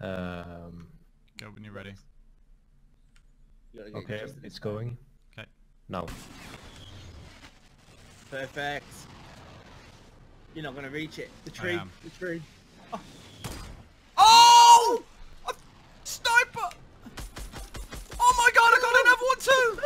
Go when you're ready. Okay, it's going. Okay. Now. Perfect. You're not gonna reach it. The tree. I am. The tree. Oh! Oh! A sniper! Oh my god, I got another one too!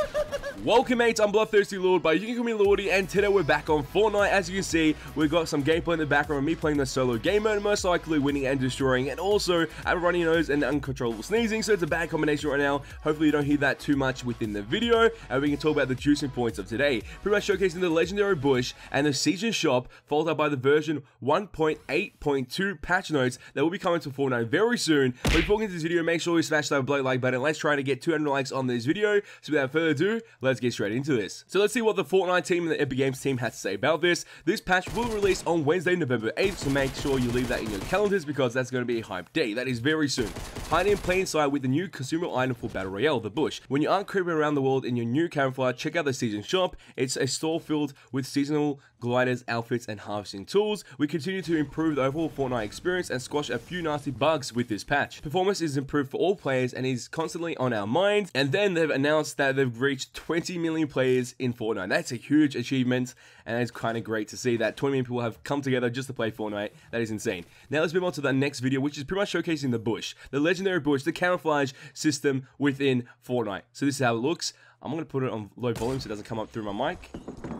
Welcome mates, I'm Bloodthirsty Lord, but you can call me Lordy, and today we're back on Fortnite. As you can see, we've got some gameplay in the background of me playing the solo game mode, most likely winning and destroying, and also a runny nose and uncontrollable sneezing, so it's a bad combination right now. Hopefully you don't hear that too much within the video, and we can talk about the juicing points of today. Pretty much showcasing the legendary bush and the season shop, followed up by the version 1.8.2 patch notes that will be coming to Fortnite very soon. But before we get into this video, make sure you smash that like button. Let's try to get 200 likes on this video. So without further ado, let's get straight into this. So let's see what the Fortnite team and the Epic Games team has to say about this. This patch will release on Wednesday, November 8th, so make sure you leave that in your calendars because that's going to be a hype day. That is very soon. Hide in plain sight with the new consumable item for Battle Royale, the bush. When you aren't creeping around the world in your new camouflage, check out the season shop. It's a store filled with seasonal gliders, outfits, and harvesting tools. We continue to improve the overall Fortnite experience and squash a few nasty bugs with this patch. Performance is improved for all players and is constantly on our minds. And then they've announced that they've reached 20 million players in Fortnite. That's a huge achievement, and it's kind of great to see that 20 million people have come together just to play Fortnite. That is insane. Now let's move on to the next video, which is pretty much showcasing the bush, the legendary bush, the camouflage system within Fortnite. So this is how it looks. I'm going to put it on low volume so it doesn't come up through my mic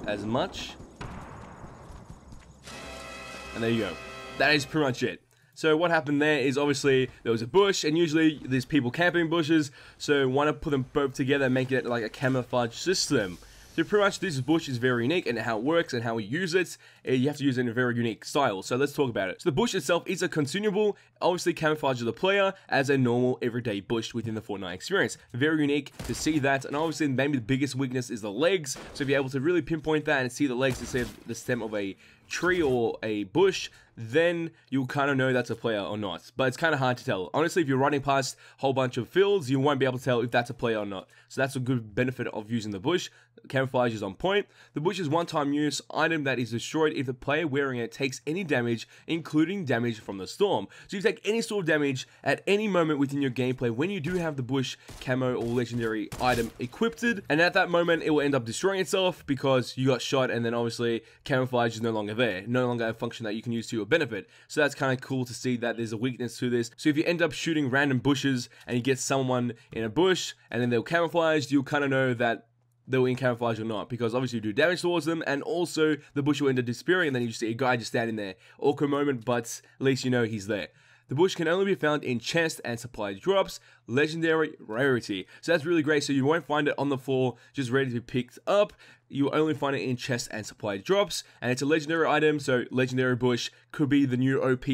as much. And there you go. That is pretty much it. So what happened there is obviously there was a bush, and usually there's people camping bushes, so why not put them both together and make it like a camouflage system. So pretty much this bush is very unique, and how it works and how we use it, you have to use it in a very unique style. So let's talk about it. So the bush itself is a consumable, obviously camouflages the player as a normal everyday bush within the Fortnite experience. Very unique to see that, and obviously maybe the biggest weakness is the legs. So if you're able to really pinpoint that and see the legs instead of the stem of a tree or a bush, then you'll kind of know that's a player or not. But it's kind of hard to tell. Honestly, if you're running past a whole bunch of fields, you won't be able to tell if that's a player or not. So that's a good benefit of using the bush. Camouflage is on point. The bush is one-time use item that is destroyed if the player wearing it takes any damage, including damage from the storm. So you take any sort of damage at any moment within your gameplay when you do have the bush camo or legendary item equipped, and at that moment it will end up destroying itself because you got shot, and then obviously camouflage is no longer there, no longer a function that you can use to your benefit. So that's kind of cool to see that there's a weakness to this. So if you end up shooting random bushes and you get someone in a bush and then they'll camouflage, you'll kind of know that they were in camouflage or not, because obviously you do damage towards them, and also the bush will end up disappearing, and then you just see a guy just standing there. Awkward moment, but at least you know he's there. The bush can only be found in chest and supply drops, legendary rarity. So that's really great, so you won't find it on the floor just ready to be picked up. You will only find it in chest and supply drops, and it's a legendary item, so legendary bush could be the new OP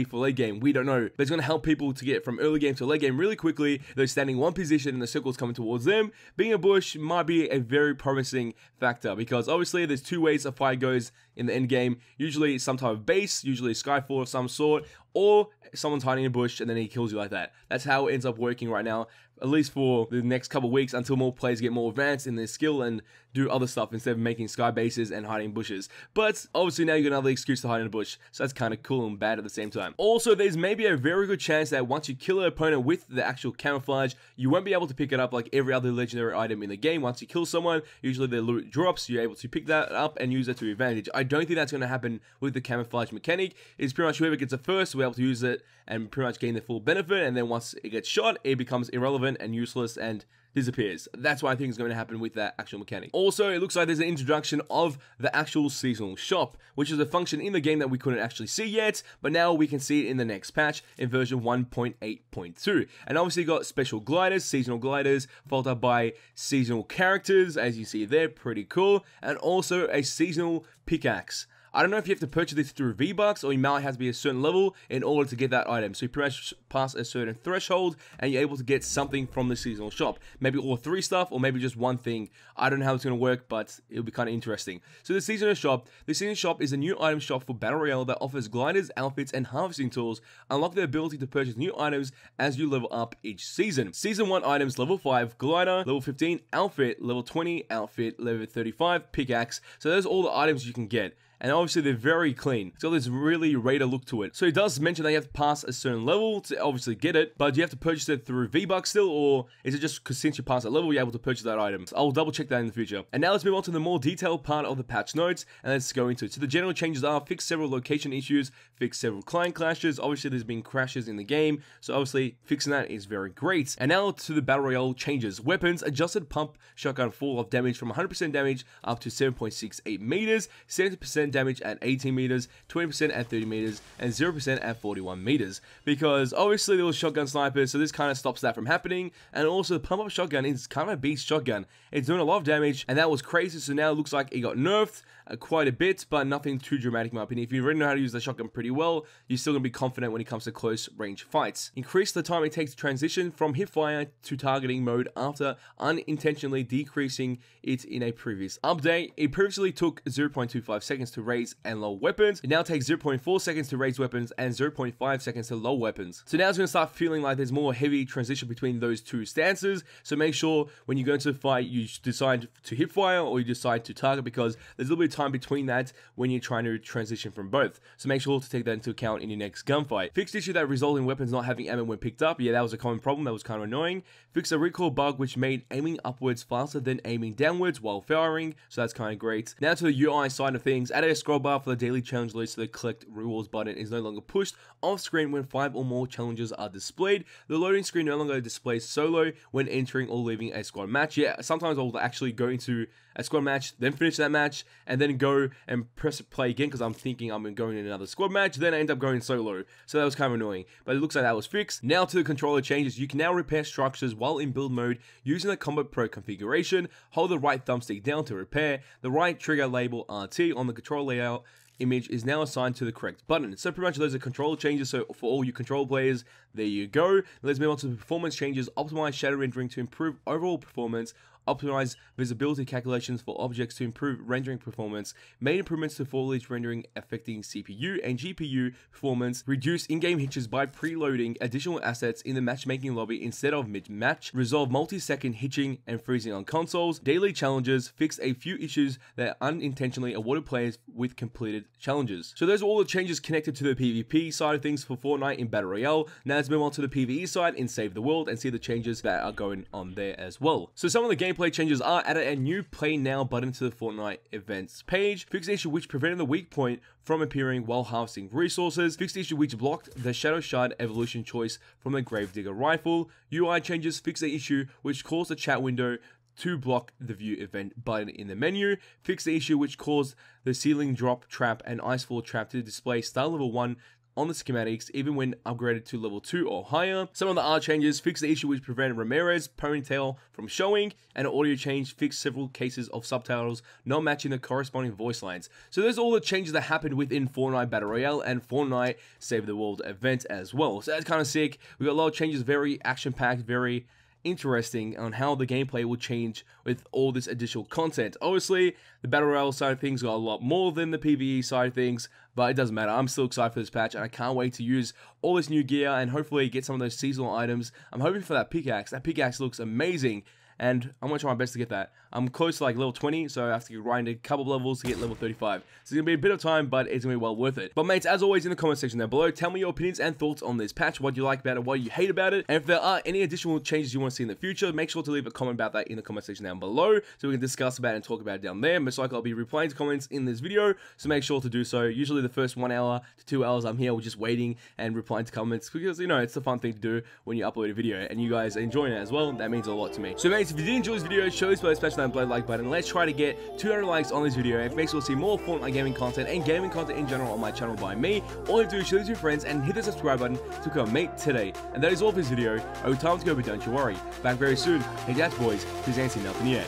for late game. We don't know, but it's going to help people to get from early game to late game really quickly. They're standing one position and the circle's coming towards them. Being a bush might be a very promising factor, because obviously there's two ways a fight goes in the end game. Usually some type of base, usually a skyfall of some sort, or someone's hiding in a bush and then he kills you like that. That's how it ends up working right now, at least for the next couple of weeks, until more players get more advanced in their skill and do other stuff instead of making sky bases and hiding in bushes. But obviously now you got another excuse to hide in a bush, so that's kind of cool and bad at the same time. Also, there's maybe a very good chance that once you kill an opponent with the actual camouflage, you won't be able to pick it up like every other legendary item in the game. Once you kill someone, usually their loot drops, you're able to pick that up and use it to your advantage. I don't think that's going to happen with the camouflage mechanic. It's pretty much whoever gets it first will be able to use it and pretty much gain the full benefit, and then once it gets shot, it becomes irrelevant and useless and disappears. That's what I think is going to happen with that actual mechanic. Also, it looks like there's an introduction of the actual seasonal shop, which is a function in the game that we couldn't actually see yet, but now we can see it in the next patch in version 1.8.2. And obviously you got special gliders, seasonal gliders, followed up by seasonal characters, as you see there, pretty cool, and also a seasonal pickaxe. I don't know if you have to purchase this through V-Bucks, or you might have to be a certain level in order to get that item. So you pretty much pass a certain threshold and you're able to get something from the seasonal shop. Maybe all three stuff, or maybe just one thing. I don't know how it's going to work, but it'll be kind of interesting. So the seasonal shop is a new item shop for Battle Royale that offers gliders, outfits, and harvesting tools. Unlock the ability to purchase new items as you level up each season. Season 1 items: level 5 glider, level 15 outfit, level 20 outfit, level 35 pickaxe. So those are all the items you can get. and obviously they're very clean. It's got this really Raider look to it. So it does mention that you have to pass a certain level to obviously get it, but do you have to purchase it through V-Bucks still, or is it just because since you pass that level, you're able to purchase that item? So I'll double check that in the future. And now let's move on to the more detailed part of the patch notes, and let's go into it. So the general changes are fix several location issues, fix several client clashes. Obviously there's been crashes in the game, so obviously fixing that is very great. And now to the Battle Royale changes. Weapons, adjusted pump shotgun fall of damage from 100% damage up to 7.68 meters, 70% damage at 18 meters, 20% at 30 meters, and 0% at 41 meters. Because obviously there was shotgun snipers, so this kind of stops that from happening. And also the pump up shotgun is kind of a beast shotgun. It's doing a lot of damage, and that was crazy, so now it looks like it got nerfed quite a bit, but nothing too dramatic in my opinion. If you already know how to use the shotgun pretty well, you're still going to be confident when it comes to close range fights. Increase the time it takes to transition from hipfire to targeting mode after unintentionally decreasing it in a previous update. It previously took 0.25 seconds to raise and lower weapons. It now takes 0.4 seconds to raise weapons and 0.5 seconds to lower weapons. So now it's going to start feeling like there's more heavy transition between those two stances. So make sure when you go into the fight, you decide to hipfire or you decide to target, because there's a little bit of time between that when you're trying to transition from both. So make sure to take that into account in your next gunfight. Fixed issue that resulted in weapons not having ammo when picked up. Yeah, that was a common problem. That was kind of annoying. Fix a recoil bug which made aiming upwards faster than aiming downwards while firing. So that's kind of great. Now to the UI side of things. Added a scroll bar for the daily challenge list, so the collect rewards button is no longer pushed off screen when 5 or more challenges are displayed. The loading screen no longer displays solo when entering or leaving a squad match. Yeah, sometimes I'll actually go into a squad match, then finish that match, and then go and press play again because I'm thinking I'm going in another squad match, then I end up going solo. So that was kind of annoying, but it looks like that was fixed. Now to the controller changes. You can now repair structures while in build mode using the Combat Pro configuration. Hold the right thumbstick down to repair. The right trigger label RT on the control layout image is now assigned to the correct button. So pretty much those are controller changes. So for all you control players, there you go. Let's move on to the performance changes. Optimize shadow rendering to improve overall performance. Optimize visibility calculations for objects to improve rendering performance. Made improvements to foliage rendering affecting CPU and GPU performance. Reduce in-game hitches by preloading additional assets in the matchmaking lobby instead of mid-match. Resolve multi-second hitching and freezing on consoles. Daily challenges. Fix a few issues that unintentionally awarded players with completed challenges. So those are all the changes connected to the PvP side of things for Fortnite in Battle Royale. Now let's move on to the PvE side in Save the World and see the changes that are going on there as well. So some of the gameplay changes are added a new Play Now button to the Fortnite events page. Fixed issue which prevented the weak point from appearing while harvesting resources. Fixed issue which blocked the Shadow Shard evolution choice from the Gravedigger rifle. UI changes fix the issue which caused the chat window to block the view event button in the menu. Fix the issue which caused the ceiling drop trap and icefall trap to display star level 1 on the schematics even when upgraded to level 2 or higher. Some of the art changes fix the issue which prevented Ramirez ponytail from showing, and an audio change fixed several cases of subtitles not matching the corresponding voice lines. So there's all the changes that happened within Fortnite Battle Royale and Fortnite Save the World event as well. So that's kind of sick. We got a lot of changes, very action-packed, very interesting on how the gameplay will change with all this additional content. Obviously, the Battle Royale side of things got a lot more than the PvE side of things, but it doesn't matter. I'm still excited for this patch, and I can't wait to use all this new gear and hopefully get some of those seasonal items. I'm hoping for that pickaxe. That pickaxe looks amazing, and I'm going to try my best to get that. I'm close to like level 20, so I have to grind a couple of levels to get level 35. So it's going to be a bit of time, but it's going to be well worth it. But mates, as always, in the comment section down below, tell me your opinions and thoughts on this patch, what you like about it, what you hate about it, and if there are any additional changes you want to see in the future, make sure to leave a comment about that in the comment section down below, so we can discuss about it and talk about it down there. Most likely I'll be replying to comments in this video, so make sure to do so. Usually the first 1 hour to 2 hours I'm here just waiting and replying to comments, because, you know, it's the fun thing to do when you upload a video, and you guys are enjoying it as well. That means a lot to me. So mates, if you did enjoy this video, show this below, smash that like button. Let's try to get 200 likes on this video. If it makes you see more Fortnite gaming content and gaming content in general on my channel by me, all you have to do is share this with your friends and hit the subscribe button to become a mate today. And that is all for this video. Oh, time to go, but don't you worry. Back very soon. Hey, that's boys, who's answering nothing yet.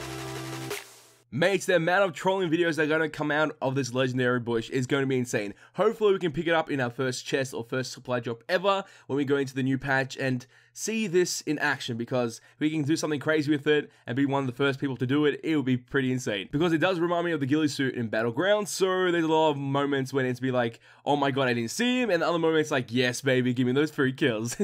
Mates, the amount of trolling videos that are going to come out of this legendary bush is going to be insane. Hopefully we can pick it up in our first chest or first supply drop ever when we go into the new patch and see this in action, because if we can do something crazy with it and be one of the first people to do it, it will be pretty insane. Because it does remind me of the ghillie suit in Battlegrounds, so there's a lot of moments when it's be like, oh my god, I didn't see him, and the other moments like, yes baby, give me those 3 kills.